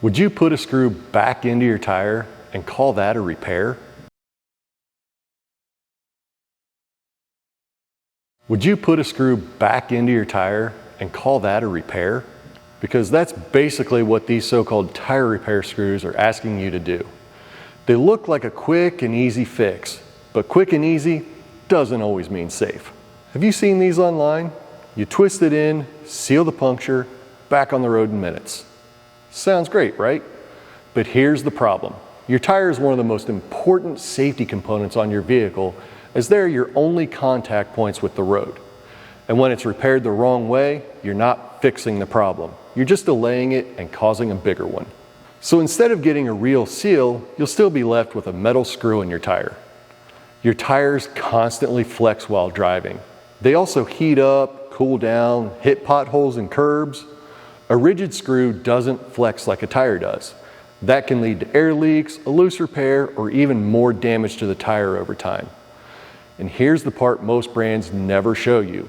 Would you put a screw back into your tire and call that a repair? Would you put a screw back into your tire and call that a repair? Because that's basically what these so-called tire repair screws are asking you to do. They look like a quick and easy fix, but quick and easy doesn't always mean safe. Have you seen these online? You twist it in, seal the puncture, back on the road in minutes. Sounds great, right? But here's the problem. Your tire is one of the most important safety components on your vehicle, as they're your only contact points with the road. And when it's repaired the wrong way, you're not fixing the problem. You're just delaying it and causing a bigger one. So instead of getting a real seal, you'll still be left with a metal screw in your tire. Your tires constantly flex while driving. They also heat up, cool down, hit potholes and curbs. A rigid screw doesn't flex like a tire does. That can lead to air leaks, a loose repair, or even more damage to the tire over time. And here's the part most brands never show you.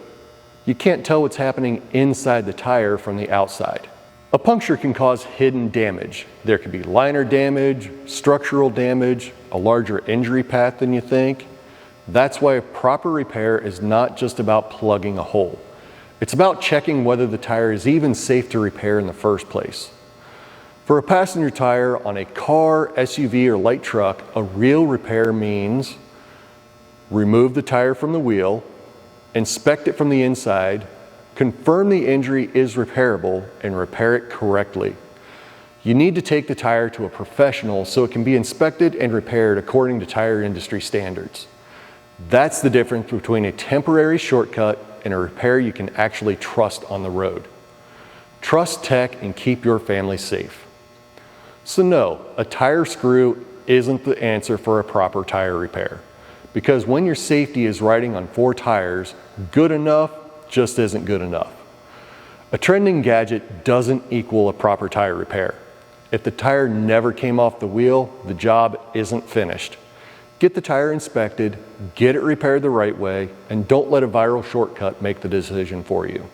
You can't tell what's happening inside the tire from the outside. A puncture can cause hidden damage. There could be liner damage, structural damage, a larger injury path than you think. That's why a proper repair is not just about plugging a hole. It's about checking whether the tire is even safe to repair in the first place. For a passenger tire on a car, SUV, or light truck, a real repair means remove the tire from the wheel, inspect it from the inside, confirm the injury is repairable, and repair it correctly. You need to take the tire to a professional so it can be inspected and repaired according to tire industry standards. That's the difference between a temporary shortcut and a repair you can actually trust on the road. Trust tech and keep your family safe. So no, a tire screw isn't the answer for a proper tire repair. Because when your safety is riding on 4 tires, good enough just isn't good enough. A trending gadget doesn't equal a proper tire repair. If the tire never came off the wheel, the job isn't finished. Get the tire inspected, get it repaired the right way, and don't let a viral shortcut make the decision for you.